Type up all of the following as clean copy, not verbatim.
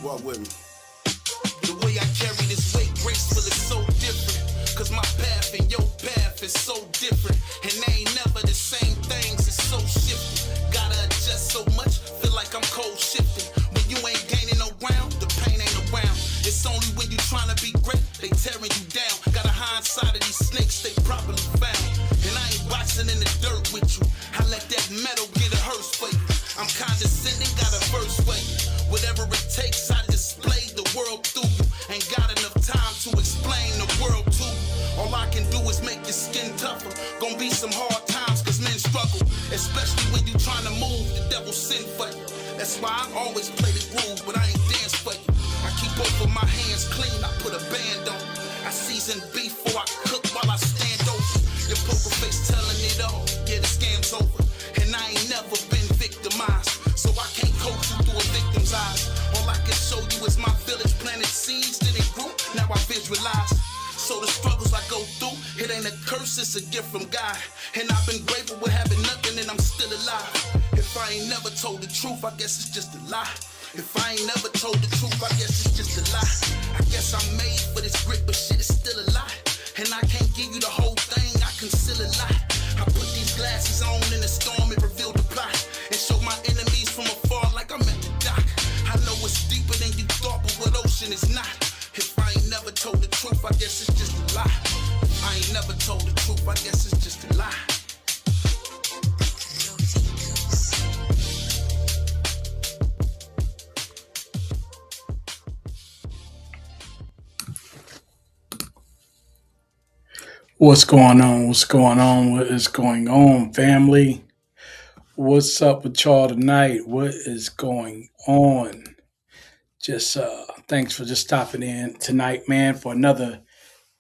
Walk with me. The way I carry this weight graceful is so different. Cause my path and your path is so different. And they ain't never the same things, it's so shifting. Gotta adjust so much, feel like I'm cold shifting. When you ain't gaining no ground, the pain ain't around. It's only when you trying to be great, they tearing you down. Got a hindsight of these snakes, they properly found. And I ain't boxing in the dirt with you. I let that metal get a hearse for you. I'm condescending, got a verse for you. Whatever it takes, I display the world through you. Ain't got enough time to explain the world to you. All I can do is make your skin tougher. Gonna be some hard times cause men struggle. Especially when you trying to move, the devil send for you. That's why I always play the groove, but I ain't dance for you. I keep both of my hands clean, I put a band on. I season beef before I cook while I stand over. Your poker face telling it all, yeah the scam's over. And I ain't never been victimized, so I can't coach you through a victim's eyes. All I can show you is my village planted seeds, then it grew, now I visualize. So the struggles I go through, it ain't a curse, it's a gift from God. And I've been grateful with having nothing and I'm still alive. If I ain't never told the truth, I guess it's just a lie. If I ain't never told the truth, I guess it's just a lie. I guess I'm made for this grit, but shit is still a lie. And I can't give you the whole thing, I conceal a lot. I put these glasses on in the storm, it revealed the plot. And show my enemies from afar like I'm at the dock. I know it's deeper than you thought, but what ocean is not. If I ain't never told the truth, I guess it's just a lie. If I ain't never told the truth, I guess it's just a lie. What's going on? What's going on? What is going on, family? What's up with y'all tonight? What is going on? Just thanks for just stopping in tonight, man, for another,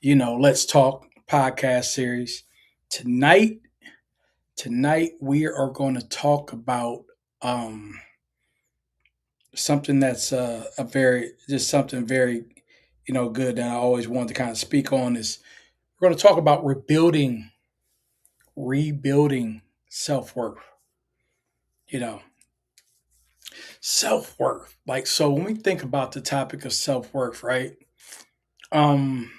Let's Talk podcast series. Tonight, tonight we are going to talk about something that's a very just something very, good that I always wanted to kind of speak on is we're going to talk about rebuilding self-worth. You know, self-worth. Like so when we think about the topic of self-worth, right? Um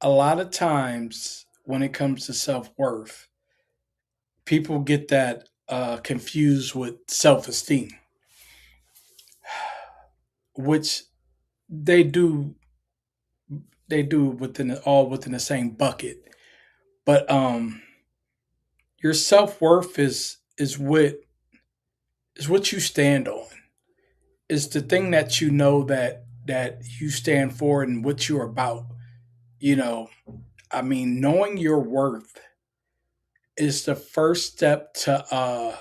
a lot of times when it comes to self-worth, people get that confused with self-esteem, which they do within the same bucket. But your self-worth is what you stand on. It's the thing that you know that you stand for and what you're about. You know, I mean, knowing your worth is the first step to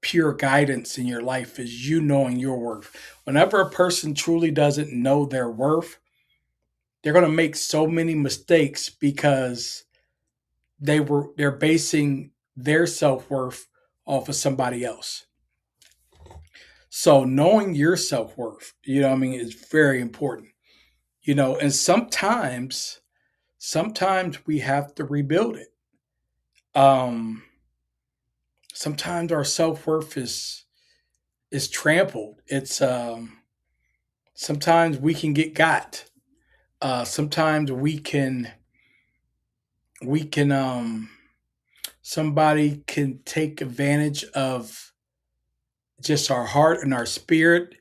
pure guidance in your life is you knowing your worth. Whenever a person truly doesn't know their worth, they're going to make so many mistakes because they're basing their self-worth off of somebody else. So knowing your self-worth, I mean, is very important. And sometimes we have to rebuild it. Um Sometimes our self-worth is trampled. It's sometimes we can get got. Sometimes we can somebody can take advantage of just our heart and our spirit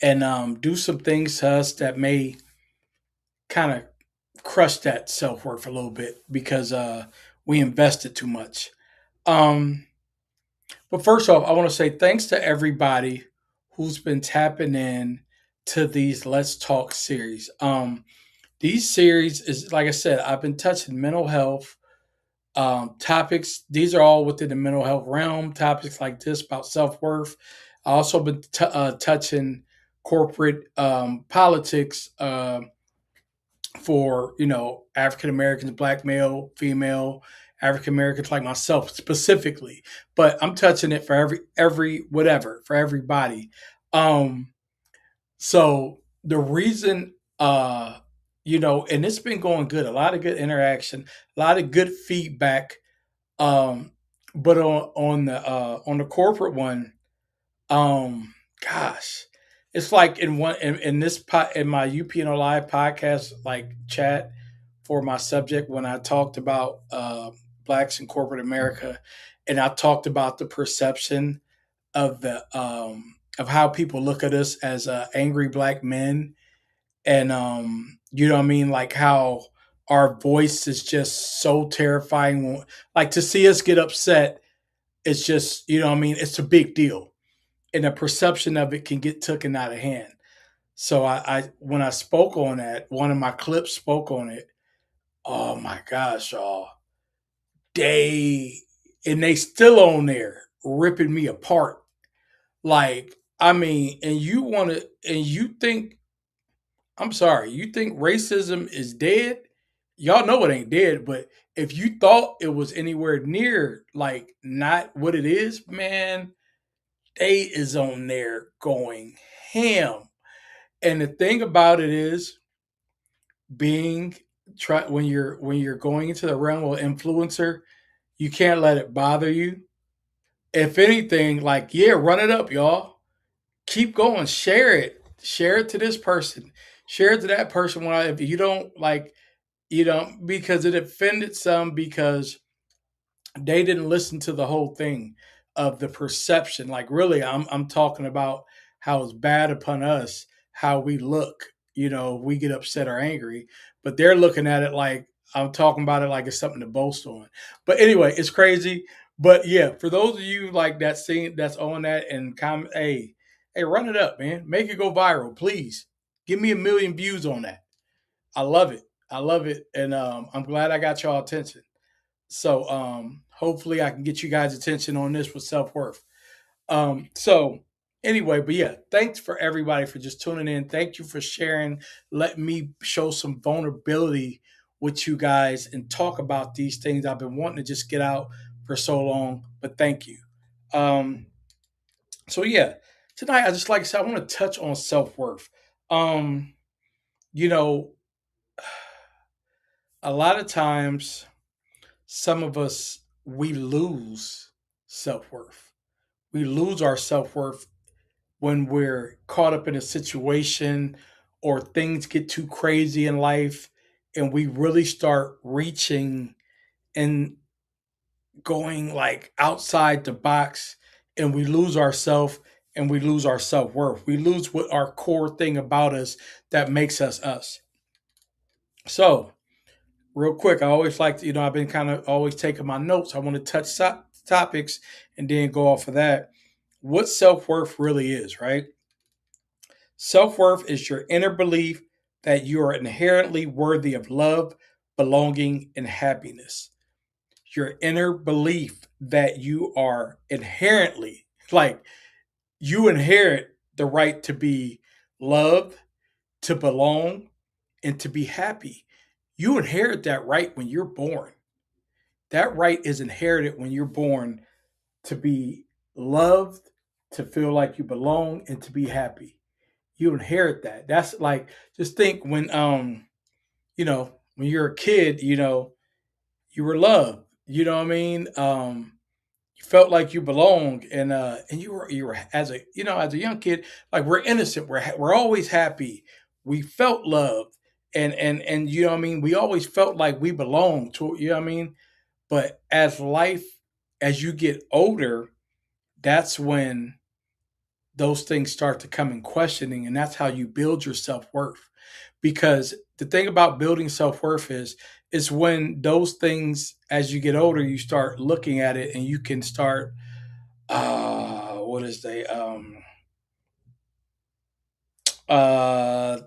and do some things to us that may kind of crush that self-worth a little bit because we invested too much. Um But first off, I want to say thanks to everybody who's been tapping in to these Let's Talk series. These series is like I said, I've been touching mental health topics. These are all within the mental health realm. Topics like this about self worth. I also been touching corporate politics for African Americans, black male, female, African Americans like myself specifically. But I'm touching it for every whatever for everybody. Um, so the reason, and it's been going good. A lot of good interaction, a lot of good feedback. Um, but on the corporate one, gosh. it's like in this in my UPNO live podcast like chat for my subject when I talked about blacks in corporate America, and I talked about the perception of how people look at us as angry black men, and you know what I mean, like how our voice is just so terrifying. Like to see us get upset, it's just you know what I mean. It's a big deal, and the perception of it can get taken out of hand. So I when I spoke on that, one of my clips spoke on it. Oh my gosh, y'all! They and they still on there ripping me apart. Like I mean, and you want to, and you think I'm sorry, you think racism is dead? Y'all know it ain't dead, but if you thought it was anywhere near like not what it is, man, they is on there going ham. And the thing about it is being try when you're going into the realm of influencer, you can't let it bother you. If anything, like yeah, run it up, y'all. Keep going, share it to this person, share it to that person. When if you don't like, you know, because it offended some because they didn't listen to the whole thing of the perception. Like really, I'm talking about how it's bad upon us, how we look. You know, we get upset or angry, but they're looking at it like I'm talking about it like it's something to boast on. But anyway, it's crazy. But yeah, for those of you like that scene that's on that and comment, hey, run it up, man, make it go viral, please. Give me 1 million views on that. I love it. I love it, and I'm glad I got y'all attention. So hopefully I can get you guys attention on this with self-worth. So anyway, but yeah, thanks for everybody for just tuning in. Thank you for sharing. Let me show some vulnerability with you guys and talk about these things I've been wanting to just get out for so long. But thank you. Um, so yeah, tonight I just like I said, I want to touch on self-worth. Um, you know, a lot of times some of us we lose self-worth. We lose our self-worth when we're caught up in a situation or things get too crazy in life and we really start reaching and going like outside the box, and we lose ourself and we lose our self-worth. We lose what our core thing about us that makes us us. So real quick, I always like to, I've been kind of always taking my notes. I want to touch topics and then go off of that. What self worth really is, right? Self worth is your inner belief that you are inherently worthy of love, belonging, and happiness. Your inner belief that you are inherently, like, you inherit the right to be loved, to belong, and to be happy. You inherit that right when you're born. That right is inherited when you're born to be loved, to feel like you belong, and to be happy. You inherit that. That's like just think when when you're a kid, you were loved. You know what I mean? You felt like you belonged, and you were as a as a young kid, like we're innocent. We're always happy. We felt loved, and you know what I mean. We always felt like we belonged to you know what I mean. But as you get older, that's when those things start to come in questioning, and that's how you build your self worth. Because the thing about building self worth is when those things, as you get older, you start looking at it, and you can start what is they uh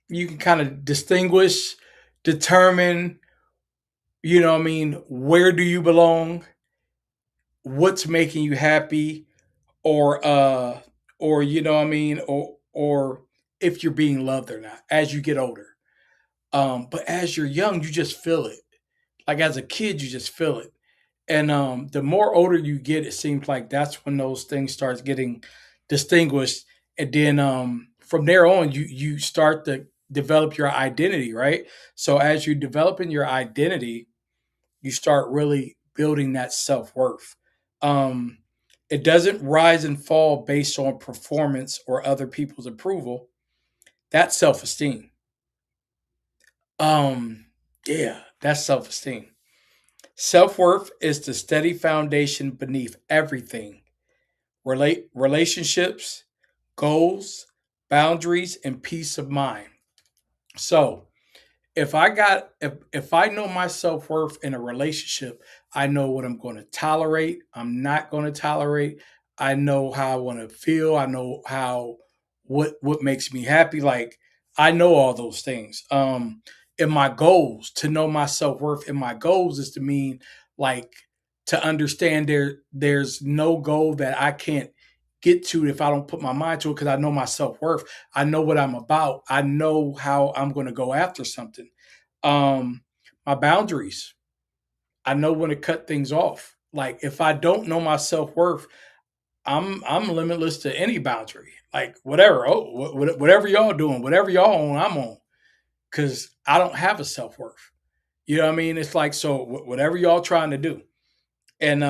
you can kind of distinguish, determine, what I mean, where do you belong, what's making you happy, or or what I mean, or if you're being loved or not as you get older. But as you're young, you just feel it. Like as a kid, you just feel it. And the more older you get, it seems like that's when those things start getting distinguished. And then from there on, you start to develop your identity, right? So as you're developing your identity, you start really building that self worth. Um, It doesn't rise and fall based on performance or other people's approval. That's self-esteem. Um, yeah, that's self-esteem. Self-worth is the steady foundation beneath everything. Relationships, goals, boundaries, and peace of mind. So, if I know my self-worth in a relationship, I know what I'm going to tolerate, I'm not going to tolerate. I know how I want to feel, I know how what makes me happy. Like, I know all those things. In my goals, to know my self-worth in my goals is to mean, like, to understand there's no goal that I can't get to if I don't put my mind to it, because I know my self-worth. I know what I'm about. I know how I'm going to go after something. um my boundaries, I know when to cut things off. Like, if I don't know my self-worth, I'm limitless to any boundary. Like, whatever, whatever y'all doing, whatever y'all on, I'm on, because I don't have a self-worth. You know what I mean? It's like, so whatever y'all trying to do. And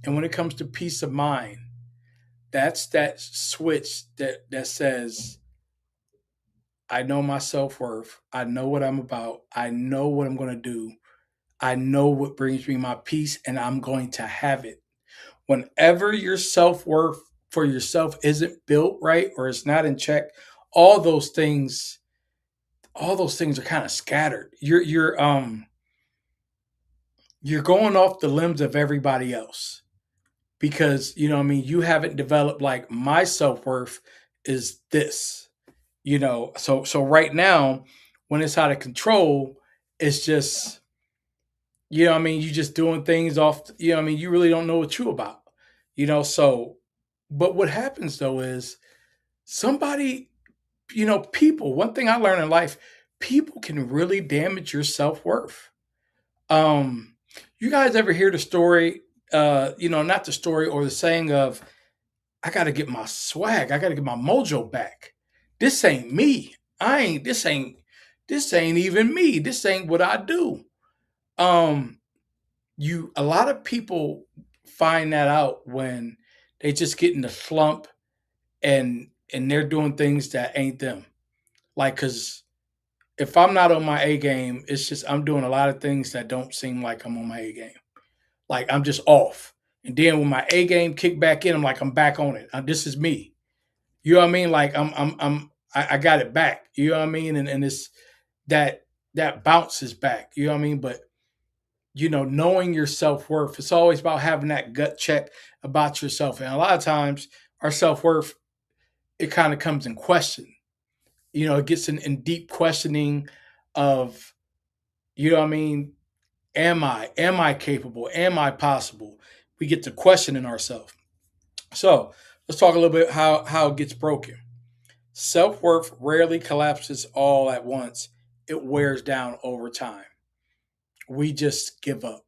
when it comes to peace of mind, that's that switch that says, I know my self-worth, I know what I'm about, I know what I'm going to do, I know what brings me my peace, and I'm going to have it. Whenever your self worth for yourself isn't built right or it's not in check, all those things, all those things are kind of scattered. You're going off the limbs of everybody else, because you know what I mean. You haven't developed, like, my self worth is this. So right now, when it's out of control, it's just, you just doing things off, you really don't know what you about. So, but what happens though is, somebody, people, one thing I learned in life, people can really damage your self-worth. Um, you guys ever hear the story, not the story or the saying of, I gotta get my swag, I gotta get my mojo back. This ain't me. I ain't this ain't even me. This ain't what I do. Um, you A lot of people find that out when they just get in the slump, and they're doing things that ain't them. Like, cuz if I'm not on my A game, it's just I'm doing a lot of things that don't seem like I'm on my A game. Like, I'm just off. And then when my A game kick back in, I'm like, I'm back on it. This is me. You know what I mean? Like, I got it back. You know what I mean? And it's that that bounce is back. You know what I mean? But knowing your self worth, it's always about having that gut check about yourself. And a lot of times, our self worth, it kind of comes in question. It gets in deep questioning of, what I mean, am I capable? Am I possible? We get to questioning ourselves. So let's talk a little bit how it gets broken. Self worth rarely collapses all at once. It wears down over time. We just give up.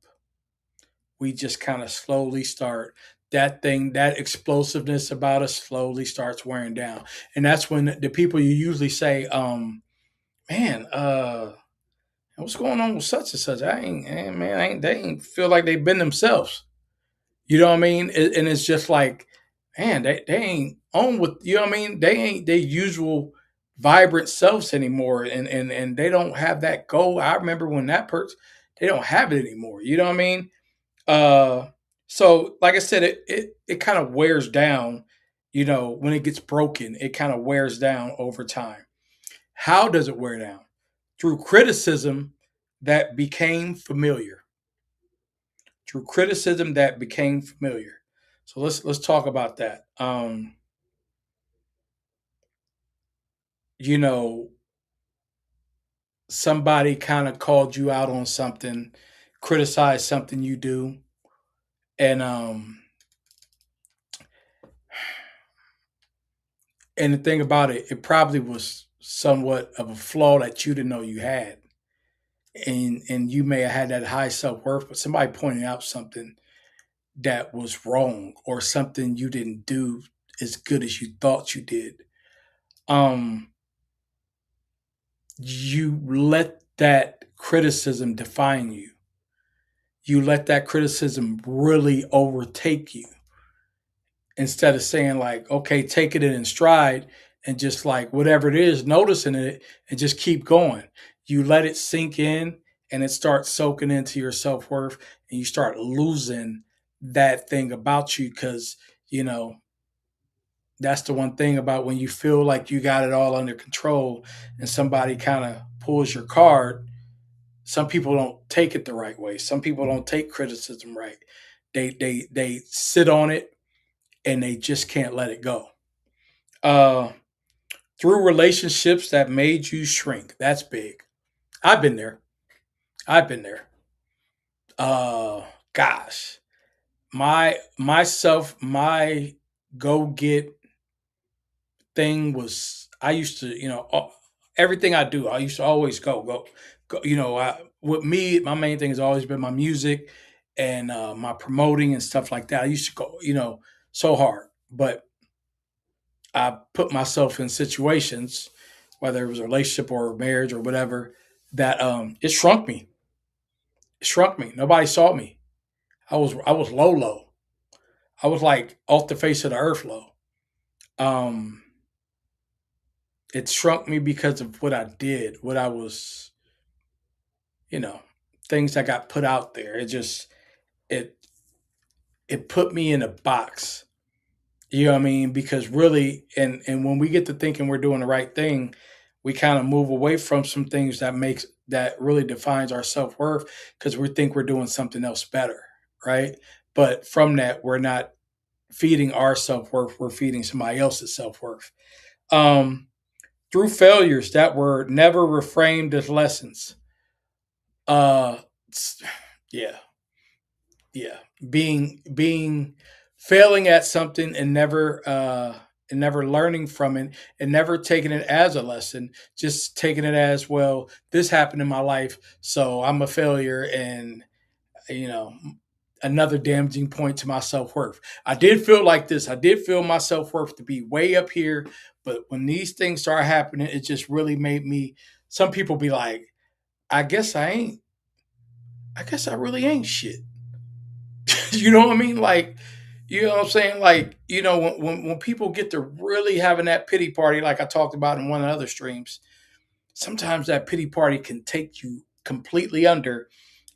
We just kind of slowly start, that explosiveness about us slowly starts wearing down. And that's when the people you usually say, man, what's going on with such and such? Man, they ain't feel like they've been themselves. You know what I mean? And it's just like, man, they ain't on with, what I mean? They ain't their usual vibrant selves anymore. And they don't have that goal. I remember when that person, they don't have it anymore. You know what I mean? Uh, so, like I said, it kind of wears down. When it gets broken, it kind of wears down over time. How does it wear down? Through criticism that became familiar. Through criticism that became familiar. So let's talk about that. You know, Somebody kind of called you out on something, criticized something you do, and the thing about it, it probably was somewhat of a flaw that you didn't know you had, and you may have had that high self worth, but somebody pointed out something that was wrong, or something you didn't do as good as you thought you did. Um, you let that criticism define you. You let that criticism really overtake you, instead of saying like, okay, take it in stride and just like whatever it is, noticing it and just keep going. You let it sink in and it starts soaking into your self worth and you start losing that thing about you because, you know, that's the one thing about when you feel like you got it all under control and somebody kind of pulls your card. Some people don't take it the right way. Some people don't take criticism right. They sit on it and they just can't let it go. Uh, through relationships that made you shrink. That's big. I've been there. I've been there. Uh, gosh, my go get thing was I used to, everything I do, I used to always go. With me, my main thing has always been my music and my promoting and stuff like that. I used to go, so hard, but I put myself in situations, whether it was a relationship or a marriage or whatever, that it shrunk me. It shrunk me. Nobody saw me. I was low low. I was like off the face of the earth low. Um, it shrunk me because of what I did, what I was, you know, things that got put out there. It it put me in a box. You know what I mean? Because really, and when we get to thinking we're doing the right thing, we kind of move away from some things that really defines our self worth because we think we're doing something else better, right? But from that, we're not feeding our self worth; we're feeding somebody else's self worth. Um, through failures that were never reframed as lessons. Uh, yeah, yeah, being failing at something and never learning from it and never taking it as a lesson, just taking it as, well, this happened in my life, so I'm a failure, and you know another damaging point to my self-worth. I did feel like this. I did feel my self-worth to be way up here, but when these things start happening, it just really made me, some people be like, I guess I ain't, I guess I really ain't shit. You know what I mean? Like, you know what I'm saying? Like, when people get to really having that pity party, like I talked about in one of the other streams, sometimes that pity party can take you completely under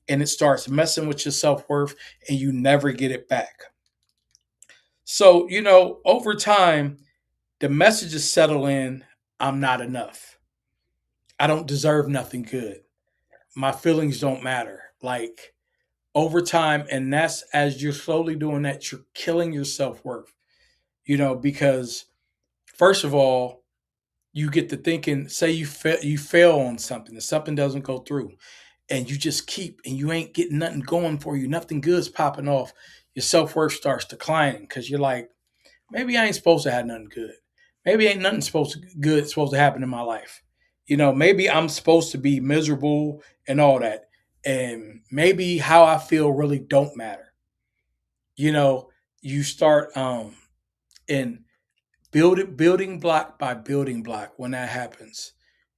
and it starts messing with your self worth and you never get it back. So, over time, the messages settle in. I'm not enough. I don't deserve nothing good. My feelings don't matter. Like, over time, and that's as you're slowly doing that, you're killing your self worth. Because first of all, you get to thinking, say you fail on something, and something doesn't go through, and you just keep, and you ain't getting nothing going for you, nothing good's popping off. Your self worth starts declining because you're like, maybe I ain't supposed to have nothing good. Maybe ain't nothing supposed to happen in my life. Maybe I'm supposed to be miserable and all that, and maybe how I feel really don't matter. You know, you start and building block by building block. When that happens,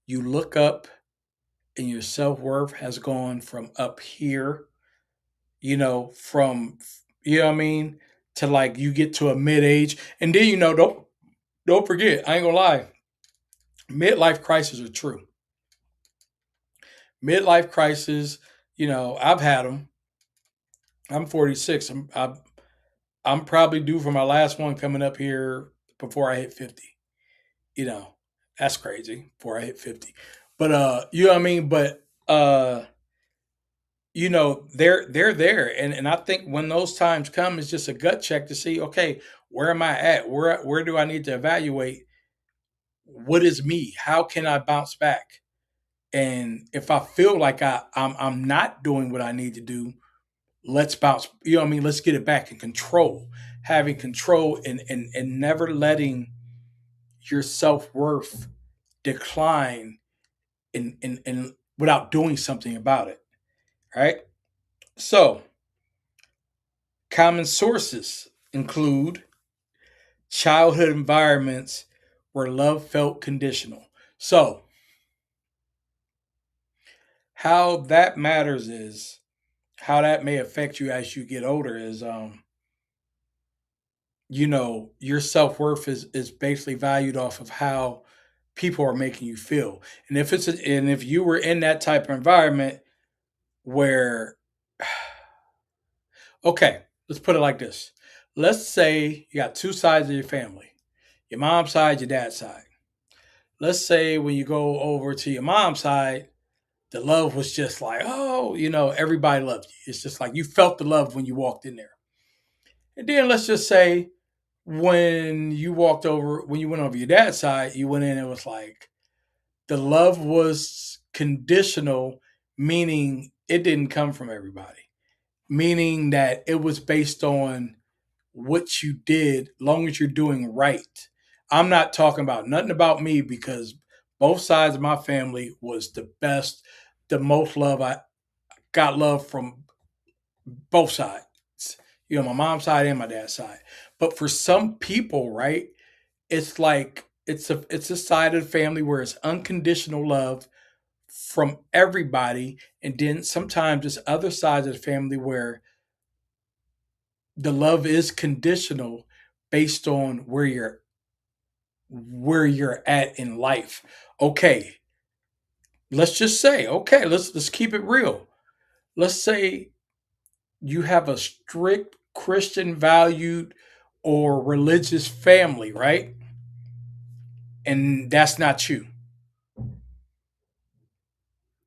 you look up and your self-worth has gone from up here, from, what I mean, to like you get to a mid-age, and then, don't forget, I ain't gonna lie, midlife crises are true. Midlife crisis, I've had them. I'm 46. I'm probably due for my last one coming up here before I hit 50. you know, that's crazy before I hit 50. But you know what I mean? But they're there. And I think when those times come, it's just a gut check to see, okay, where am I at? Where do I need to evaluate what is me? How can I bounce back? And if I feel like I'm not doing what I need to do, let's bounce, you know what I mean? Let's get it back in control. Having control and never letting your self-worth decline and without doing something about it. Right? So, common sources include childhood environments where love felt conditional. So, how that matters is how that may affect you as you get older is your self-worth is basically valued off of how people are making you feel. And if you were in that type of environment where, okay, let's put it like this. Let's say you got two sides of your family, your mom's side, your dad's side. Let's say when you go over to your mom's side, the love was just like, oh, everybody loved you. It's just like you felt the love when you walked in there. And then let's just say when you went over your dad's side, you went in and it was like the love was conditional, meaning it didn't come from everybody, meaning that it was based on what you did, long as you're doing right. I'm not talking about nothing about me because both sides of my family was the best, the most love. I got love from both sides. My mom's side and my dad's side. But for some people, right, it's like it's a side of the family where it's unconditional love from everybody, and then sometimes there's other sides of the family where the love is conditional based on where you're at in life. Okay, let's just say, okay, let's keep it real. Let's say you have a strict Christian valued or religious family, right? And that's not you.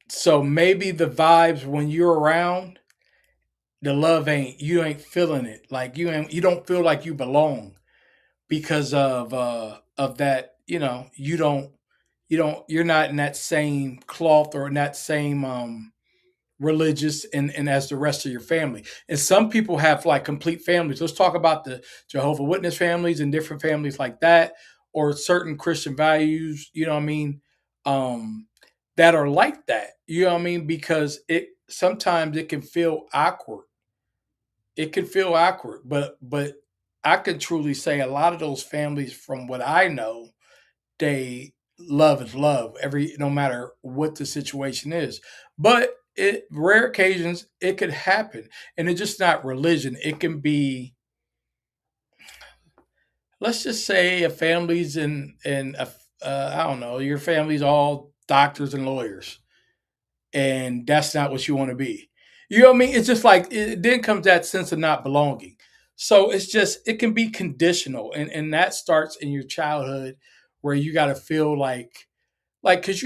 So maybe the vibes when you're around, the love ain't you ain't feeling it. Like you don't feel like you belong because of that, you're not in that same cloth or in that same religious and as the rest of your family. And some people have like complete families. Let's talk about the Jehovah Witness families and different families like that, or certain Christian values, you know what I mean, that are like that. You know what I mean? Because it sometimes it can feel awkward. It can feel awkward, but I can truly say a lot of those families, from what I know, they love is love every no matter what the situation is. But it rare occasions it could happen, and it's just not religion. It can be, let's just say, a family's in a, I don't know, your family's all doctors and lawyers, and that's not what you want to be. You know what I mean? It's just like it then comes that sense of not belonging. So it's just it can be conditional, and that starts in your childhood where you got to feel like because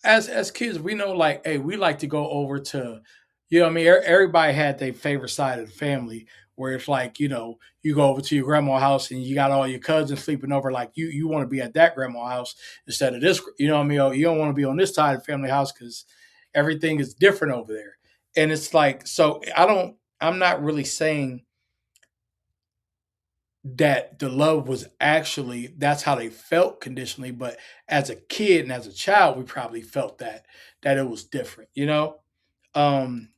as kids we know, like, hey, we like to go over to, what I mean, everybody had their favorite side of the family, where it's like, you go over to your grandma's house and you got all your cousins sleeping over, like you want to be at that grandma's house instead of this, you know what I mean, or you don't want to be on this side of the family house because everything is different over there. And it's like, so I'm not really saying that the love was actually that's how they felt conditionally, but as a kid and as a child we probably felt that it was different. um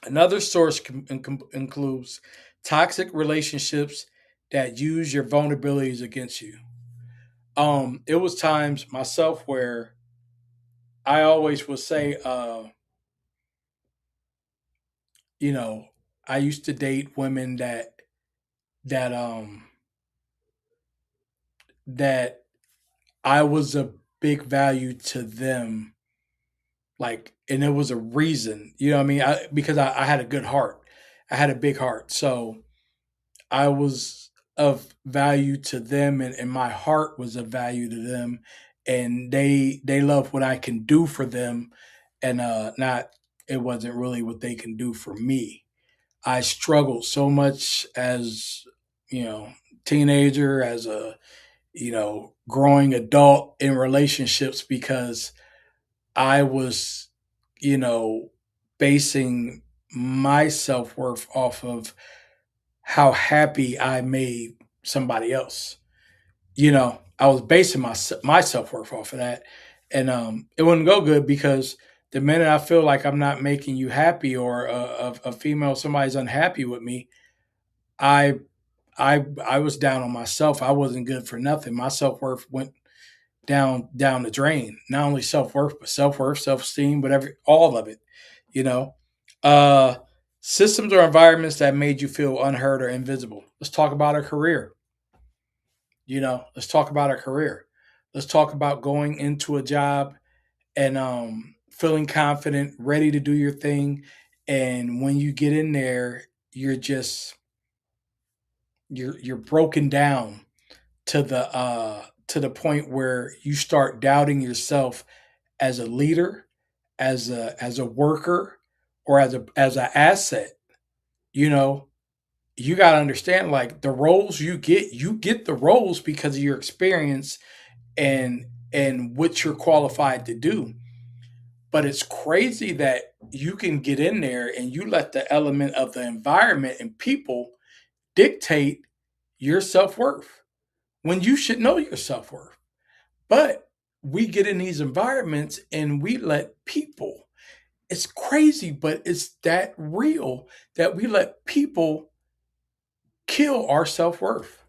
Another source includes toxic relationships that use your vulnerabilities against you. It was times myself where I always would say, you know I used to date women that that I was a big value to them, like, and there was a reason, you know what I mean, because I had a good heart, I had a big heart, so I was of value to them, and my heart was of value to them, and they love what I can do for them, and not it wasn't really what they can do for me. I struggled so much as, you know teenager, as a, growing adult in relationships, because I was, you know, basing my self worth off of how happy I made somebody else. I was basing my self worth off of that, and it wouldn't go good because the minute I feel like I'm not making you happy, or a female, somebody's unhappy with me, I I was down on myself. I wasn't good for nothing. My self worth went down the drain. Not only self worth, but self worth, self esteem, whatever, all of it. You know. Uh, Systems or environments that made you feel unheard or invisible. Let's talk about a career. Let's talk about a career. Let's talk about going into a job and feeling confident, ready to do your thing. And when you get in there, you're broken down to the point where you start doubting yourself as a leader, as a worker, or as an asset. You know, you got to understand, like, the roles you get the roles because of your experience and what you're qualified to do. But it's crazy that you can get in there and you let the element of the environment and people dictate your self-worth when you should know your self-worth. But we get in these environments and we let people, it's crazy, but it's that real, that we let people kill our self-worth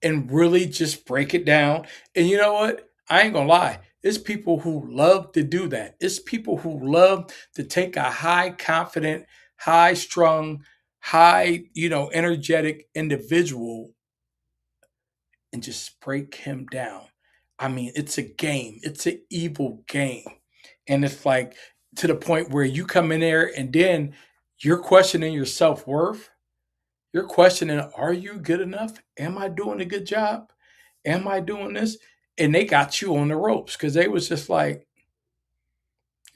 and really just break it down. And you know what? I ain't gonna lie. It's people who love to do that. It's people who love to take a high confident, high strung, high, energetic individual and just break him down. I mean, it's a game. It's an evil game. And it's like, to the point where you come in there and then you're questioning your self-worth. You're questioning, are you good enough? Am I doing a good job? Am I doing this? And they got you on the ropes because they was just like,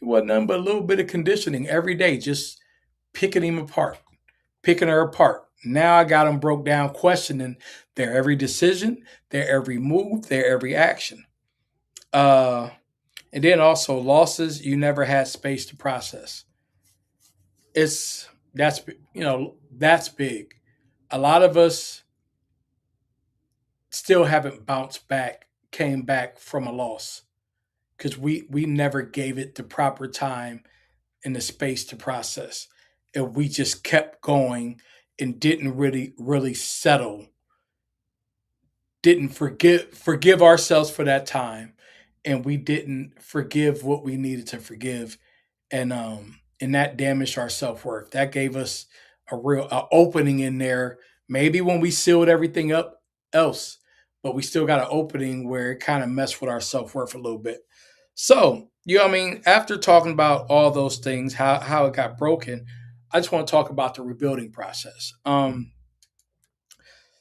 it wasn't nothing but a little bit of conditioning every day, just picking him apart, picking her apart. Now I got them broke down, questioning their every decision, their every move, their every action. Uh, and then also losses you never had space to process. It's that's big. A lot of us still haven't bounced back, came back from a loss because we never gave it the proper time and the space to process, and we just kept going and didn't really settle, didn't forgive ourselves for that time, and we didn't forgive what we needed to forgive, and that damaged our self-worth. That gave us a opening in there, maybe when we sealed everything up else, but we still got an opening where it kind of messed with our self-worth a little bit. So, after talking about all those things, how it got broken, I just want to talk about the rebuilding process.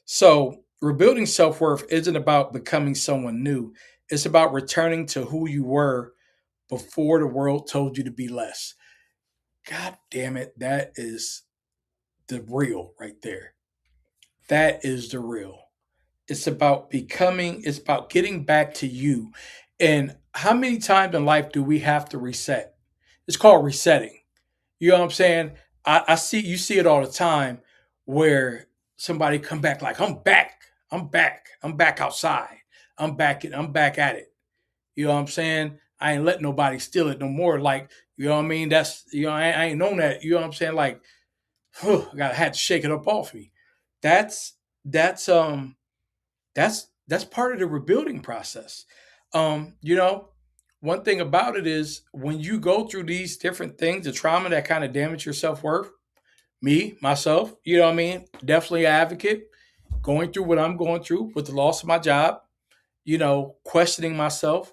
So, rebuilding self worth isn't about becoming someone new. It's about returning to who you were before the world told you to be less. God damn it, that is the real right there. That is the real. It's about getting back to you. And how many times in life do we have to reset? It's called resetting. You know what I'm saying? I see you see it all the time where somebody come back like, I'm back. I'm back. I'm back outside. I'm back at it. You know what I'm saying? I ain't letting nobody steal it no more. Like, you know what I mean? That's I ain't known that. You know what I'm saying? Like, I gotta had to shake it up off me. That's that's um that's part of the rebuilding process. Um, you know, One thing about it is when you go through these different things, the trauma that kind of damage your self worth, me, myself, you know what I mean? Definitely an advocate, going through what I'm going through with the loss of my job, questioning myself,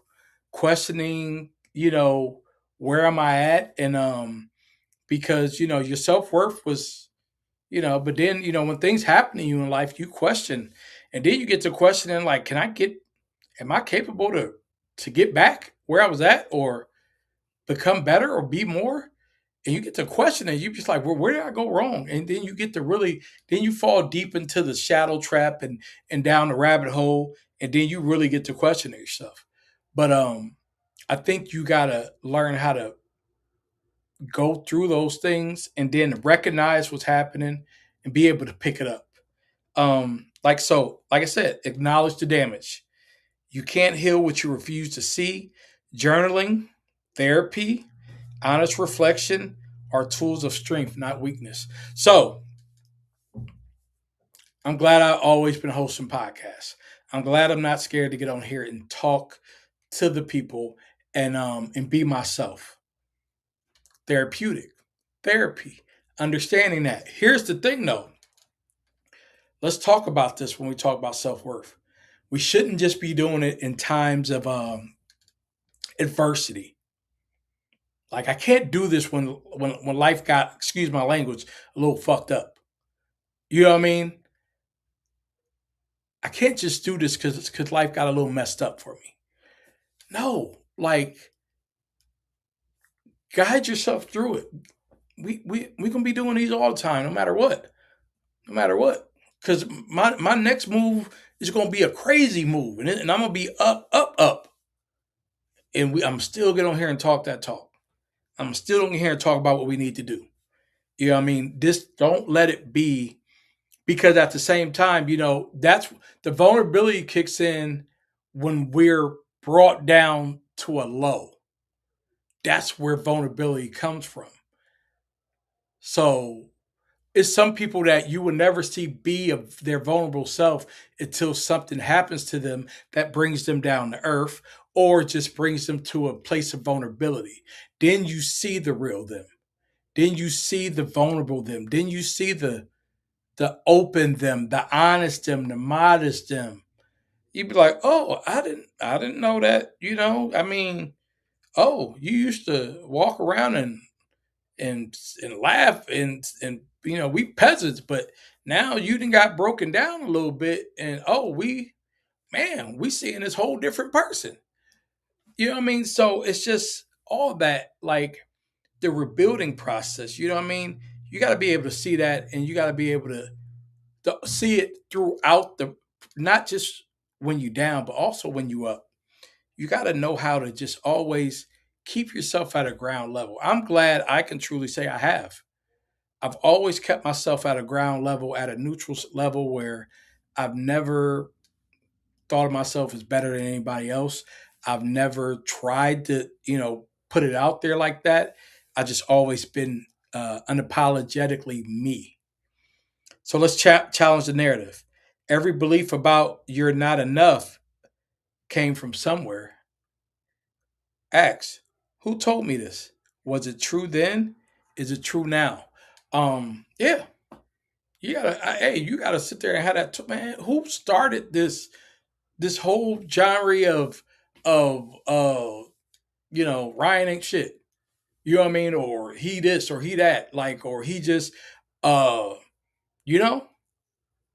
questioning, where am I at? And because, your self worth was, but then, when things happen to you in life, you question. And then you get to questioning, like, am I capable to get back where I was at or become better or be more? And you get to question and you just like, well, where did I go wrong? And then you get to really, then you fall deep into the shadow trap and down the rabbit hole, and then you really get to question yourself. But I think you gotta learn how to go through those things and then recognize what's happening and be able to pick it up. Like I said, acknowledge the damage. You can't heal what you refuse to see. Journaling, therapy, honest reflection are tools of strength, not weakness. So I'm glad I've always been hosting podcasts. I'm glad I'm not scared to get on here and talk to the people and be myself. Therapeutic, therapy. Understanding that. Here's the thing though. Let's talk about this when we talk about self worth. We shouldn't just be doing it in times of adversity. Like I can't do this when life got, excuse my language, a little fucked up. You know what I mean? I can't just do this because life got a little messed up for me. No, like guide yourself through it. We gonna be doing these all the time, no matter what, no matter what. Because my next move is gonna be a crazy move, and I'm gonna be up, up, up, and I'm still get on here and talk that talk. I'm still on here and talk about what we need to do. You know what I mean? This don't let it be because at the same time, that's the vulnerability kicks in when we're brought down to a low. That's where vulnerability comes from. So it's some people that you will never see be of their vulnerable self until something happens to them that brings them down to earth or just brings them to a place of vulnerability. Then you see the real them. Then you see the vulnerable them. Then you see the open them, the honest them, the modest them. You'd be like, oh, I didn't know that. I mean, oh, you used to walk around and laugh and we peasants, but now you done got broken down a little bit, and oh, we seeing this whole different person. You know what I mean? So it's just all that, like the rebuilding process. You know what I mean? You got to be able to see that, and you got to be able to see it throughout the, not just when you down, but also when you up. You got to know how to just always keep yourself at a ground level. I'm glad I can truly say I have. I've always kept myself at a ground level, at a neutral level where I've never thought of myself as better than anybody else. I've never tried to, put it out there like that. I just always been unapologetically me. So let's challenge the narrative. Every belief about you're not enough came from somewhere. Ask, who told me this? Was it true then? Is it true now? Yeah, hey, you gotta sit there and have that man. Who started this whole genre of Ryan ain't shit. You know what I mean? Or he this or he that, like, or he just uh you know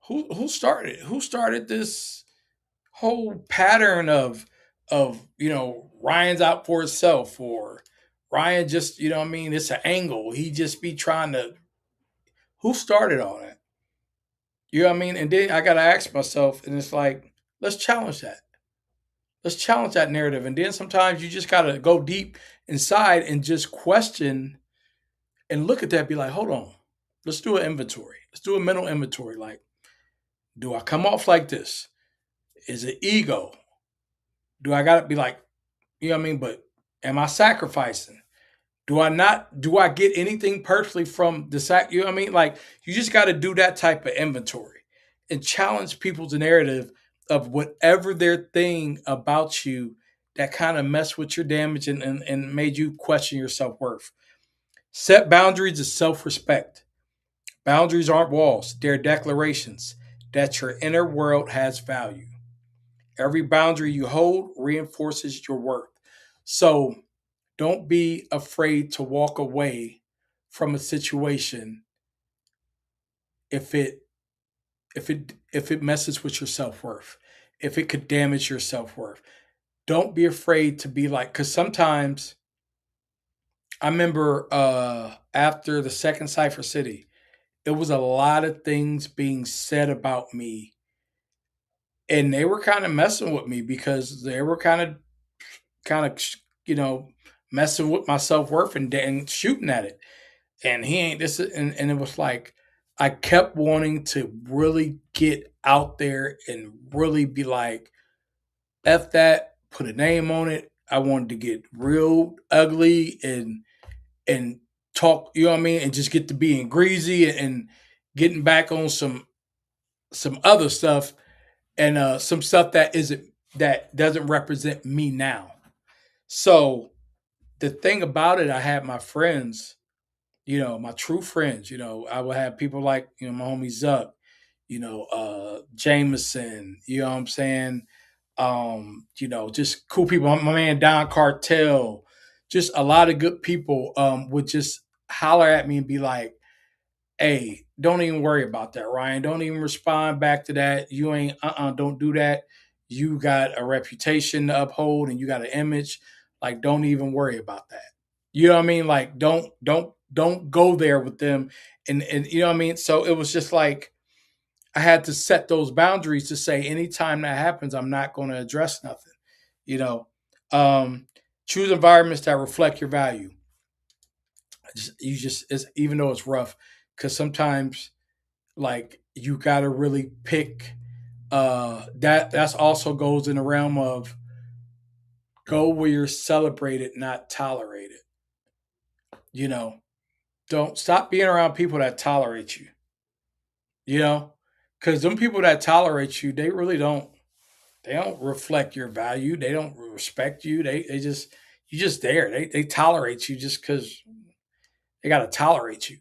who started this whole pattern of Ryan's out for himself, or Ryan just, what I mean, it's an angle. He just be trying to, who started all that? You know what I mean? And then I gotta ask myself, and it's like, let's challenge that. Let's challenge that narrative. And then sometimes you just gotta go deep inside and just question and look at that, be like, hold on, let's do an inventory. Let's do a mental inventory. Like, do I come off like this? Is it ego? Do I gotta be like, you know what I mean? But am I sacrificing? Do I get anything personally from the sac? You know what I mean? Like, you just got to do that type of inventory and challenge people's narrative of whatever their thing about you that kind of messed with your damage and made you question your self-worth. Set boundaries is self-respect. Boundaries aren't walls, they're declarations that your inner world has value. Every boundary you hold reinforces your worth. So don't be afraid to walk away from a situation if it messes with your self-worth, if it could damage your self-worth. Don't be afraid to be like, because sometimes I remember after the second Cypher City, it was a lot of things being said about me, and they were kind of messing with me because they were kind of you know messing with my self-worth and shooting at it. And he ain't this, and it was like I kept wanting to really get out there and really be like, F that, put a name on it. I wanted to get real ugly and talk, you know what I mean, and just get to being greasy and getting back on some other stuff, and some stuff that doesn't represent me now. So the thing about it, I had my friends My true friends. I would have people like my homie Zuck, Jameson. You know what I'm saying? Just cool people. My man Don Cartel, just a lot of good people would just holler at me and be like, "Hey, don't even worry about that, Ryan. Don't even respond back to that. You ain't don't do that. You got a reputation to uphold and you got an image. Like, don't even worry about that. You know what I mean? Like, don't go there with them. And you know what I mean? So it was just like I had to set those boundaries to say anytime that happens, I'm not going to address nothing. You know, um, choose environments that reflect your value. Even though it's rough, because sometimes like you got to really pick. That's also goes in the realm of go where you're celebrated, not tolerated. You know, don't stop being around people that tolerate you. You know, because them people that tolerate you, they really don't. They don't reflect your value. They don't respect you. They just you just there. They tolerate you just because they got to tolerate you,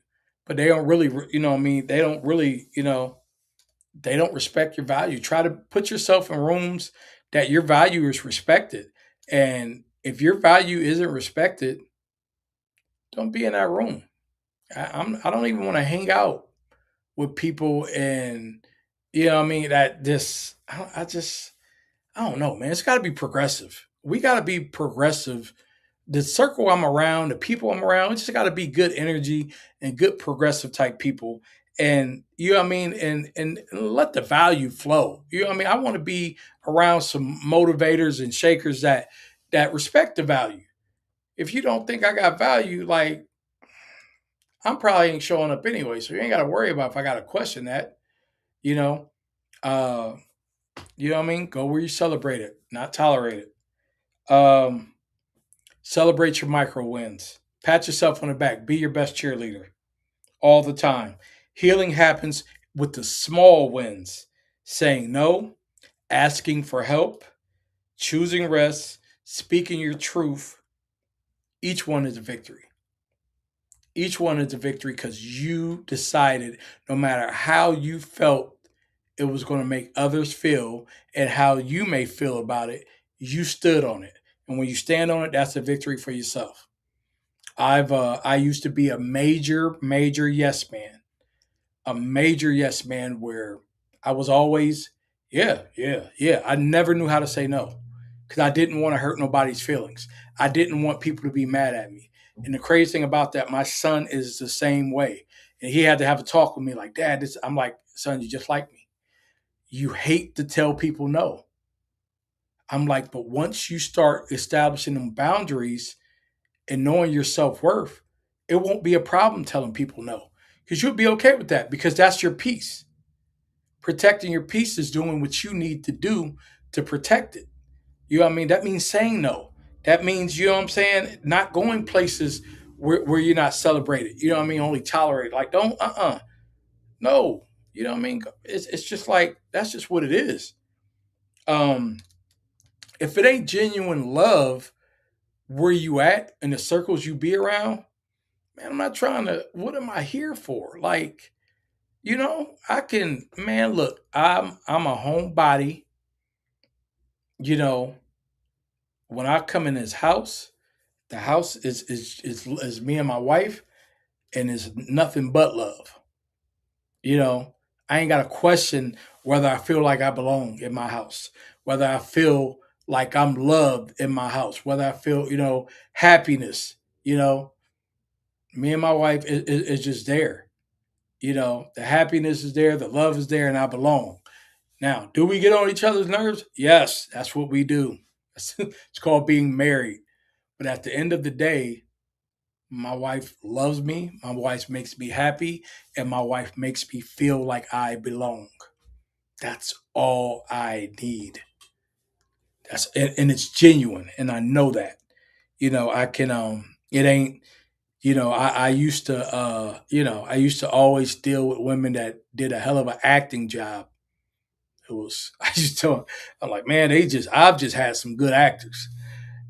but they don't really. What I mean, they don't really. They don't respect your value. Try to put yourself in rooms that your value is respected, and if your value isn't respected, don't be in that room. I don't even want to hang out with people, and what I mean that this I don't know, man. It's got to be progressive. We got to be progressive. The circle I'm around, the people I'm around, it's just got to be good energy and good progressive type people. And you know what I mean, and let the value flow. You know what I mean. I want to be around some motivators and shakers that respect the value. If you don't think I got value, like I'm probably ain't showing up anyway, so you ain't got to worry about if I got to question that. You know, uh, you know what I mean. Go where you celebrate it, not tolerate it. Celebrate your micro wins. Pat yourself on the back. Be your best cheerleader all the time. Healing happens with the small wins. Saying no, asking for help, choosing rest, speaking your truth. Each one is a victory. Each one is a victory because you decided, no matter how you felt it was going to make others feel and how you may feel about it, you stood on it. And when you stand on it, that's a victory for yourself. I used to be a major yes man, a major yes man where I was always yeah. I never knew how to say no because I didn't want to hurt nobody's feelings. I didn't want people to be mad at me. And the crazy thing about that, my son is the same way, and he had to have a talk with me like, Dad, I'm like, son, you just like me. You hate to tell people no. I'm like, but once you start establishing them boundaries and knowing your self worth, it won't be a problem telling people no because you'll be okay with that because that's your peace. Protecting your peace is doing what you need to do to protect it. You know what I mean? That means saying no. That means, you know what I'm saying? Not going places where you're not celebrated. You know what I mean? Only tolerated. Like, don't, no. You know what I mean? It's just like, that's just what it is. Um, if it ain't genuine love where you at in the circles you be around, man, I'm not trying to, what am I here for? Like, I can, man, look, I'm a homebody. You know, when I come in his house, the house is me and my wife, and is nothing but love. You know, I ain't got to question whether I feel like I belong in my house, whether I feel like I'm loved in my house, whether I feel, happiness. You know, me and my wife is just there. The happiness is there, the love is there, and I belong. Now, do we get on each other's nerves? Yes, that's what we do. It's called being married. But at the end of the day, my wife loves me, my wife makes me happy, and my wife makes me feel like I belong. That's all I need. And it's genuine, and I know that. I can it ain't I used to I used to always deal with women that did a hell of an acting job. It was I just tell them, I'm like, man, I've just had some good actors.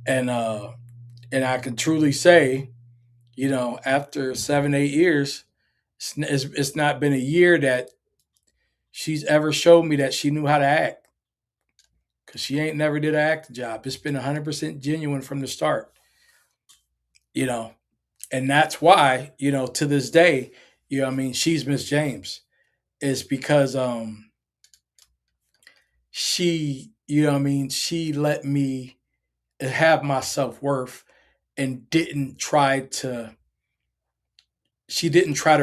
And I can truly say, After 7, 8 years, it's not been a year that she's ever showed me that she knew how to act, because she ain't never did an acting job. It's been 100% genuine from the start, you know, and that's why, to this day, she's Miss James, is because she let me have my self-worth, and didn't try to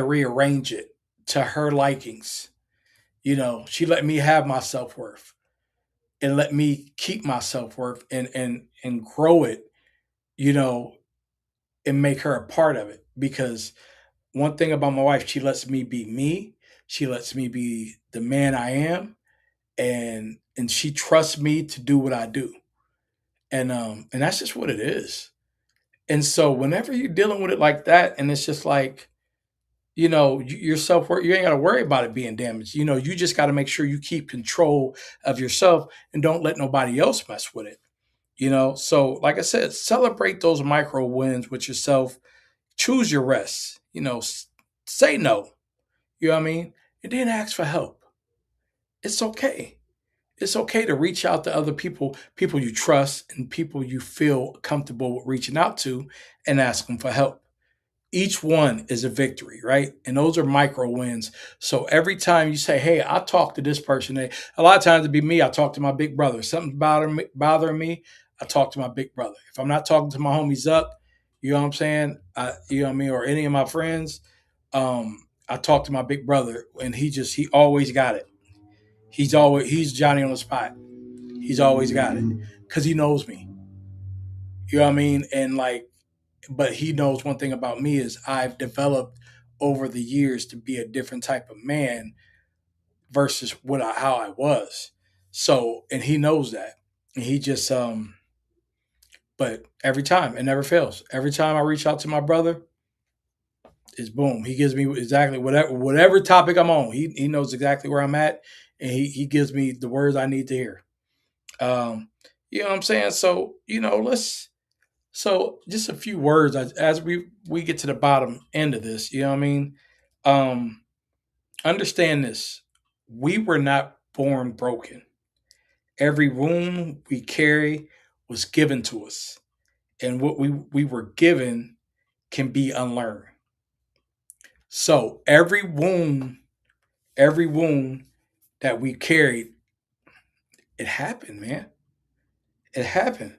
rearrange it to her likings. She let me have my self-worth and let me keep my self-worth, and grow it, you know, and make her a part of it. Because one thing about my wife, she lets me be me. She lets me be the man I am, and she trusts me to do what I do. And that's just what it is. And so whenever you're dealing with it like that, and it's just like, your self worth, you ain't got to worry about it being damaged. You just got to make sure you keep control of yourself and don't let nobody else mess with it. So like I said, celebrate those micro wins with yourself. Choose your rest. Say no. You know what I mean? And then ask for help. It's okay. It's okay to reach out to other people you trust, and people you feel comfortable with reaching out to, and ask them for help. Each one is a victory, right? And those are micro wins. So every time you say, "Hey, I talked to this person," a lot of times it'd be me. I talk to my big brother. Something's bothering me. I talk to my big brother. If I'm not talking to my homies up, you know what I'm saying? You know what I mean, or any of my friends, I talk to my big brother, and he always got it. He's Johnny on the spot. He's always got it because he knows me. You know what I mean? And like, but he knows one thing about me is I've developed over the years to be a different type of man versus how I was. So, and he knows that, and he just but every time it never fails. Every time I reach out to my brother, it's boom. He gives me exactly whatever topic I'm on. He knows exactly where I'm at, and he gives me the words I need to hear. Um, you know what I'm saying? So let's. So just a few words as we get to the bottom end of this. You know what I mean? Um, Understand this: we were not born broken. Every wound we carry was given to us, and what we were given can be unlearned. So every wound that we carried, it happened, man. It happened.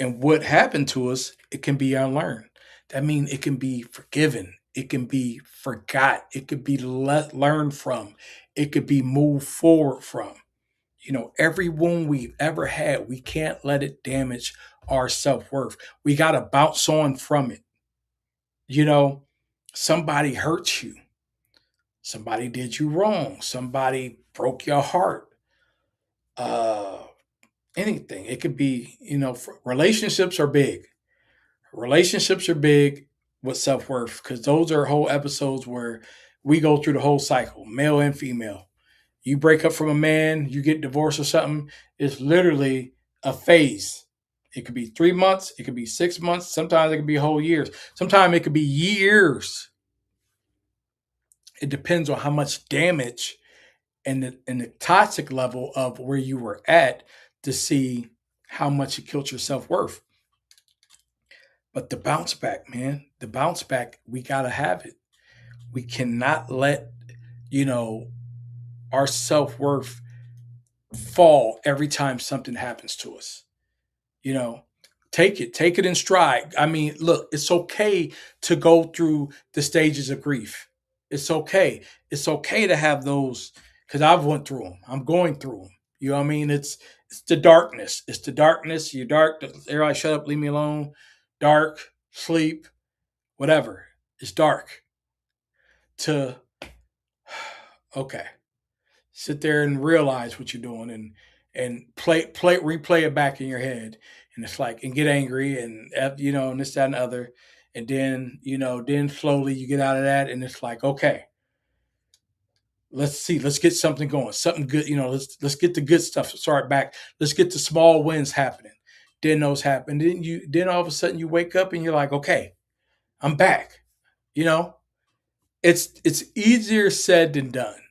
And what happened to us, it can be unlearned. That means it can be forgiven. It can be forgot. It could be learned from. It could be moved forward from. Every wound we've ever had, we can't let it damage our self worth. We got to bounce on from it. You know, Somebody hurt you. Somebody did you wrong. Somebody broke your heart. Uh, Anything. It could be, relationships are big. Relationships are big with self worth, because those are whole episodes where we go through the whole cycle, male and female. You break up from a man, you get divorced or something, it's literally a phase. It could be 3 months, it could be 6 months, sometimes it could be whole years, sometimes it could be years. It depends on how much damage and the toxic level of where you were at to see how much it killed your self worth. But the bounce back, man, the bounce back, we gotta have it. We cannot let you know our self worth fall every time something happens to us. You know, take it in stride. I mean, look, it's okay to go through the stages of grief. It's okay. It's okay to have those, because I've went through them. I'm going through them. You know what I mean? It's the darkness. It's the darkness. You're dark. Everybody, shut up. Leave me alone. Dark. Sleep. Whatever. It's dark. To okay, sit there and realize what you're doing, and replay it back in your head, and it's like, and get angry, and and this, that, and other, and then slowly you get out of that, and it's like, okay, let's get something going, something good. Let's get the good stuff, start back. Let's get the small wins happening. Then those happen. Then all of a sudden you wake up and you're like, okay, I'm back. You know, it's easier said than done.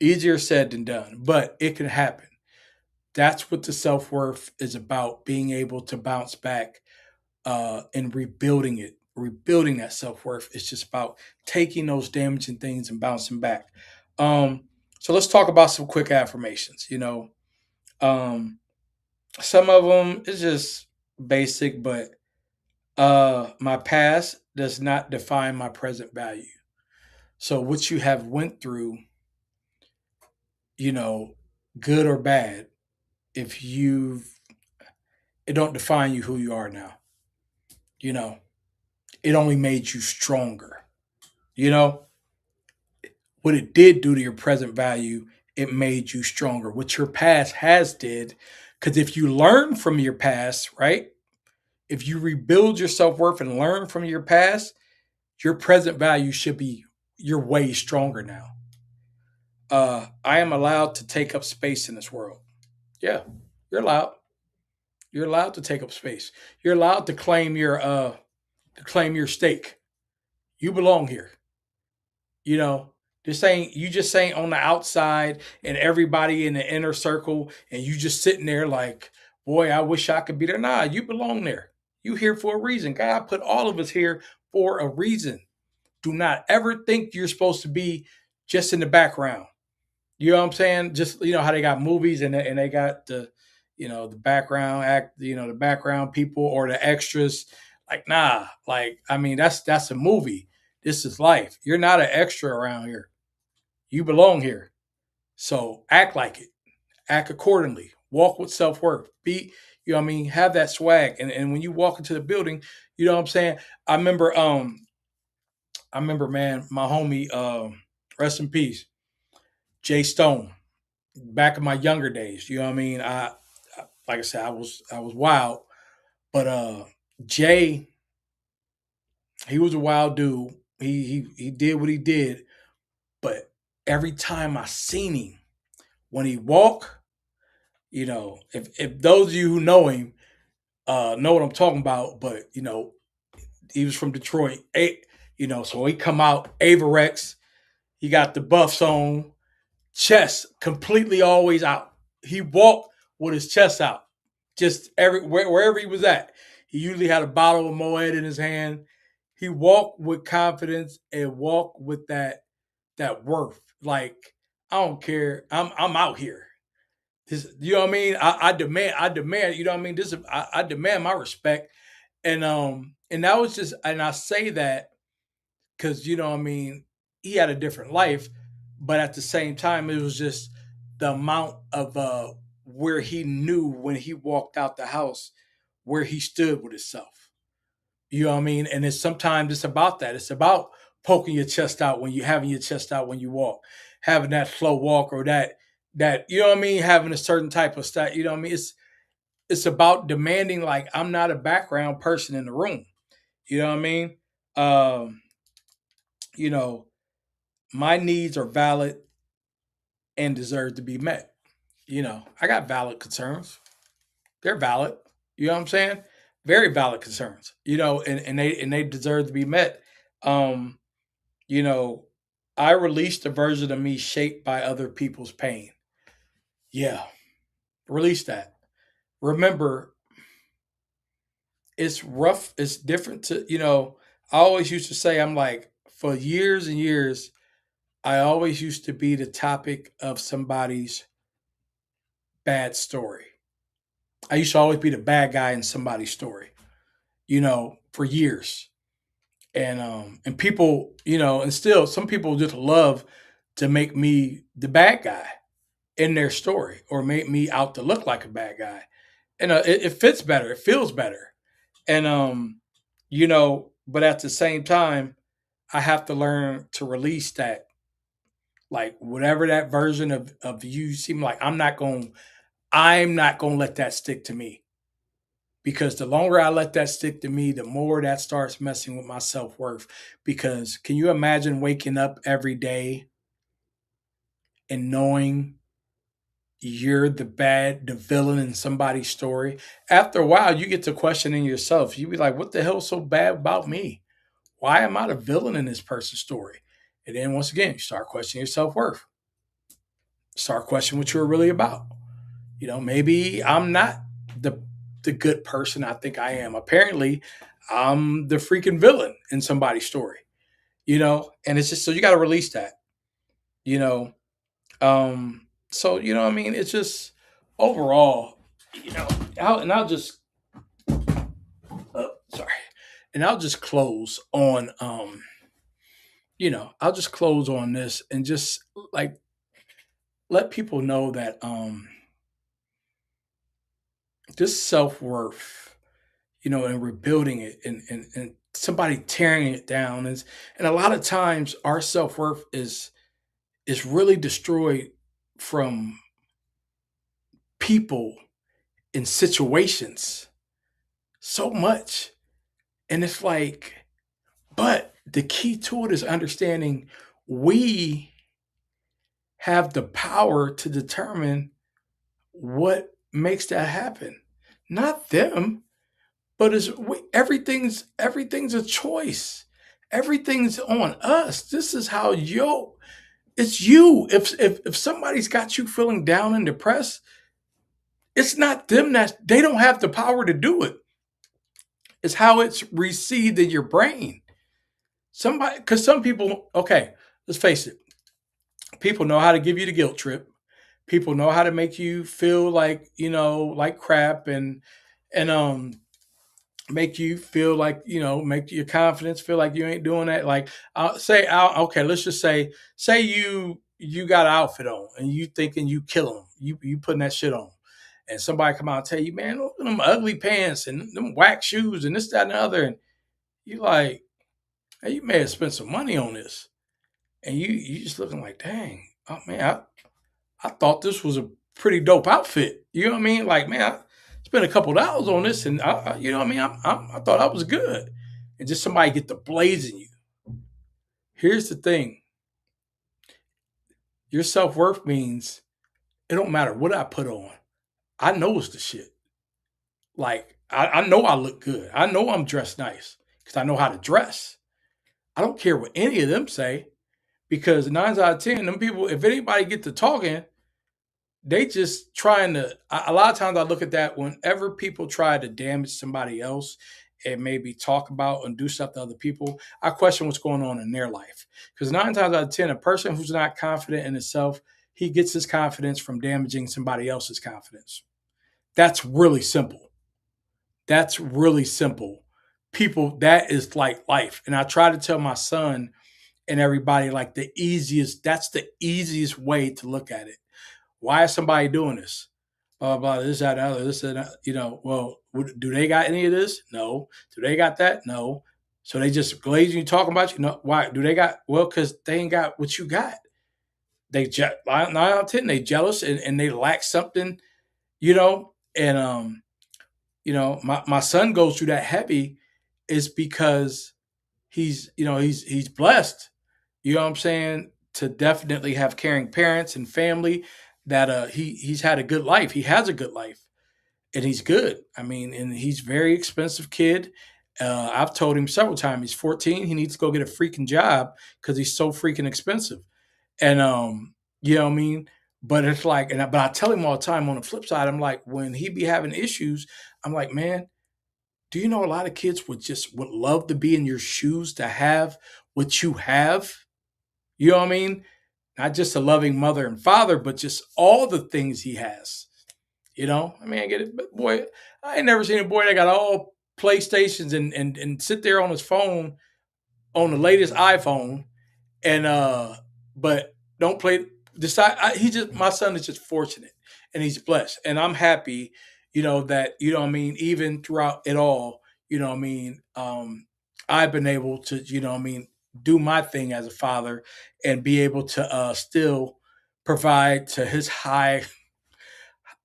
Easier said than done, but it can happen. That's what the self worth is about: being able to bounce back and rebuilding it. Rebuilding that self worth is just about taking those damaging things and bouncing back. Um, so let's talk about some quick affirmations. Um, some of them is just basic, but my past does not define my present value. So what you have went through, you know, good or bad, if you've it don't define you who you are now. You know, it only made you stronger. You know, what it did do to your present value, it made you stronger. What your past has did, because if you learn from your past, right? If you rebuild your self worth and learn from your past, your present value should be you're way stronger now. I am allowed to take up space in this world. Yeah, you're allowed. You're allowed to take up space. You're allowed to claim your stake. You belong here. You know, just ain't on the outside and everybody in the inner circle and you just sitting there like, boy, I wish I could be there. Nah, you belong there. You here for a reason. God put all of us here for a reason. Do not ever think you're supposed to be just in the background. You know what I'm saying? Just how they got movies and they got the background act, the background people or the extras. Like, nah, like I mean that's a movie. This is life. You're not an extra around here. You belong here. So act like it. Act accordingly. Walk with self worth. Be, have that swag. And when you walk into the building, you know what I'm saying? I remember man, my homie, rest in peace, Jay Stone, back in my younger days. You know what I mean? Like I said, I was wild, but Jay, he was a wild dude. He did what he did, but every time I seen him when he walk, if those of you who know him know what I'm talking about, but he was from Detroit, so he come out Averex, he got the buffs on, chest completely always out. He walked with his chest out, just wherever he was at. He usually had a bottle of Moet in his hand. He walked with confidence and walked with that worth. Like, I don't care. I'm out here. You know what I mean? I demand. You know what I mean? I demand my respect, and that was just, and I say that because what I mean, he had a different life, but at the same time, it was just the amount of where he knew when he walked out the house where he stood with himself. You know what I mean? And it's sometimes it's about that. It's about poking your chest out when you having your chest out when you walk, having that slow walk or that you know what I mean, having a certain type of style. You know what I mean? It's about demanding like I'm not a background person in the room. You know what I mean? Um, you know, my needs are valid and deserve to be met. I got valid concerns. They're valid. You know what I'm saying? Very valid concerns. And they deserve to be met. Um, you know, I released a version of me shaped by other people's pain. Yeah, release that. Remember, it's rough. It's different I always used to say, I'm like, for years and years, I always used to be the topic of somebody's bad story. I used to always be the bad guy in somebody's story, for years. And people, and still some people just love to make me the bad guy in their story or make me out to look like a bad guy. And it fits better, it feels better. And but at the same time, I have to learn to release that, like whatever that version of you seem like, I'm not gonna let that stick to me. Because the longer I let that stick to me, the more that starts messing with my self worth. Because can you imagine waking up every day and knowing you're the villain in somebody's story? After a while, you get to questioning yourself. You be like, what the hell's so bad about me? why am I the villain in this person's story? And then once again, you start questioning your self worth. Start questioning what you're really about. Maybe I'm not the the good person I think I am. Apparently, I'm the freaking villain in somebody's story. And it's just so you got to release that. You know, so what I mean, it's just overall, you know, I'll just sorry, and I'll just close on I'll just close on this and just like let people know that this self worth, and rebuilding it and somebody tearing it down and a lot of times our self worth is really destroyed from people in situations so much. And it's like, but the key to it is understanding we have the power to determine what makes that happen. Not them, but everything's a choice. Everything's on us. This is how it's you. If somebody's got you feeling down and depressed, it's not them that they don't have the power to do it. It's how it's received in your brain. Somebody, because some people, okay, let's face it, people know how to give you the guilt trip. People know how to make you feel like like crap and make you feel like make your confidence feel like you ain't doing that. Like okay, let's just say you got an outfit on and you thinking you kill them, you putting that shit on, and somebody come out and tell you, man, look at them ugly pants and them whack shoes and this that and the other, and you like, hey, you may have spent some money on this, and you just looking like, dang, oh man, I thought this was a pretty dope outfit. You know what I mean? Like, man, I spent a couple dollars on this, and you know what I mean? I thought I was good, and just somebody get the blazing you. Here's the thing: your self worth means it don't matter what I put on. I know it's the shit. Like, I know I look good. I know I'm dressed nice because I know how to dress. I don't care what any of them say because 9 out of 10, them people, if anybody get to talking, they just trying to a lot of times I look at that whenever people try to damage somebody else and maybe talk about and do stuff to other people, I question what's going on in their life. Because 9 times out of 10, a person who's not confident in himself, he gets his confidence from damaging somebody else's confidence. That's really simple. That's really simple. People, that is like life. And I try to tell my son and everybody like that's the easiest way to look at it. Why is somebody doing this? Blah, blah, blah, this, that, and other, this, and that. Well, do they got any of this? No. Do they got that? No. So they just glazing you, talking about you? No. Why? Do they got, well, because they ain't got what you got. 9 out of 10, they jealous and they lack something, and, my son goes through that heavy is because he's blessed, you know what I'm saying, to definitely have caring parents and family that he's had a good life. He has a good life and he's good. I mean, and he's a very expensive kid. I've told him several times he's 14. He needs to go get a freaking job because he's so freaking expensive. And you know what I mean? But it's like, but I tell him all the time on the flip side, I'm like, when he be having issues, I'm like, man, do you know a lot of kids would love to be in your shoes to have what you have? You know what I mean? Not just a loving mother and father, but just all the things he has. I mean, I get it, but boy, I ain't never seen a boy that got all PlayStations and sit there on his phone on the latest iPhone and but don't play decide he just my son is just fortunate and he's blessed and I'm happy, that what I mean, even throughout it all, what I mean, I've been able to, what I mean, do my thing as a father and be able to still provide to his high.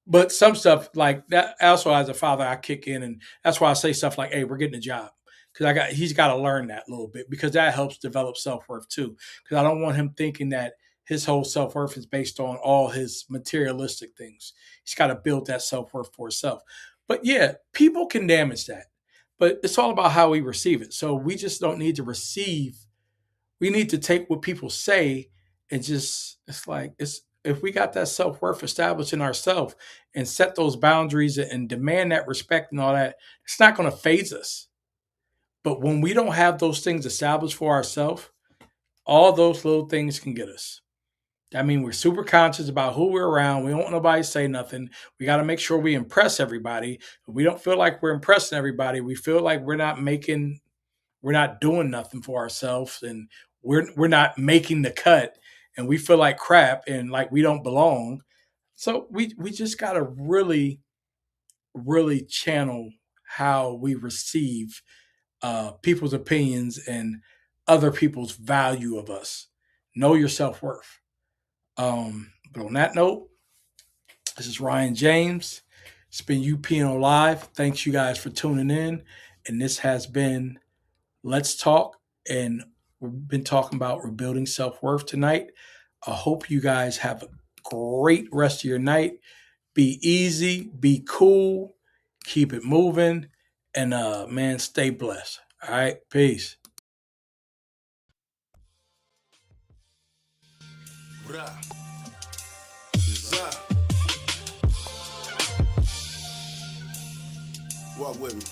But some stuff like that also as a father, I kick in, and that's why I say stuff like, "Hey, we're getting a job," because he's got to learn that a little bit because that helps develop self worth too. Because I don't want him thinking that his whole self worth is based on all his materialistic things. He's got to build that self worth for himself. But yeah, people can damage that. but it's all about how we receive it. So we just don't need to receive. We need to take what people say and just, it's like, it's, if we got that self-worth established in ourselves and set those boundaries and demand that respect and all that, it's not going to phase us. But when we don't have those things established for ourselves, all those little things can get us. I mean, we're super conscious about who we're around. We don't want nobody to say nothing. We got to make sure we impress everybody. If we don't feel like we're impressing everybody, we feel like we're not doing nothing for ourselves, and we're not making the cut, and we feel like crap and like we don't belong. So we just got to really channel how we receive people's opinions and other people's value of us. Know your self worth. But on that note, this is Ryan James. It's been UPNO Live. Thanks you guys for tuning in. And this has been Let's Talk. And we've been talking about rebuilding self worth tonight. I hope you guys have a great rest of your night. Be easy, be cool, keep it moving, and man, stay blessed. All right, peace. Bruh. Walk with me.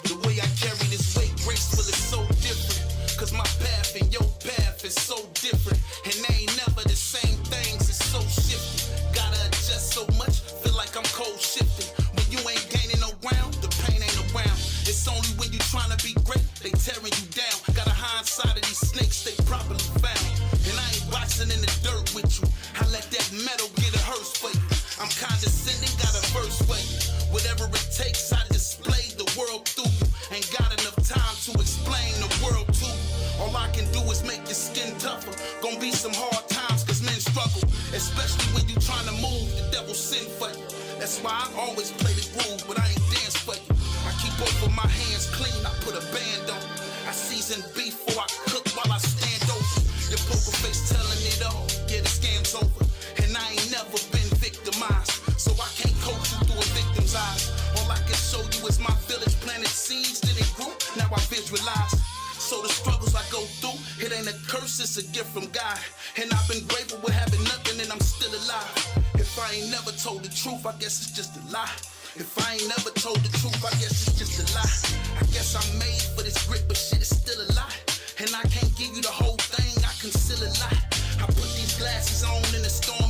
The way I carry this weight graceful is so different. Cause my path and your path is so different. And they ain't never the same things, it's so shifty. Gotta adjust so much, feel like I'm cold shifting. When you ain't gaining no ground, the pain ain't around. It's only when you trying to be great, they tearing you down. Got a hindsight of these snakes, they properly found. And I ain't boxing in the dirt with you. I let that metal get a hearse for you. I'm condescending, got a verse for you. Whatever it takes, I display the world through you. Ain't got enough time to explain the world to you. All I can do is make your skin tougher. Gonna be some hard times, cause men struggle. Especially when you trying to move, the devil send for you. That's why I always play the groove, but I ain't dance for you. I keep both of my hands clean, I put a band on. I season beef before I cook while I stand over. Your poker face telling it all, yeah, the scam's over. And I ain't never been victimized, so I can't coach you through a victim's eyes. All I can show you is my village planted seeds, then it grew, now I visualize. So the struggles I go through, it ain't a curse, it's a gift from God. And I've been grateful with having nothing and I'm still alive. If I ain't never told the truth, I guess it's just a lie. If I ain't never told the truth, I guess it's just a lie. I guess I'm made for this grit, but shit is still a lie. And I can't give you the whole thing, I conceal a lot. I put these glasses on in the storm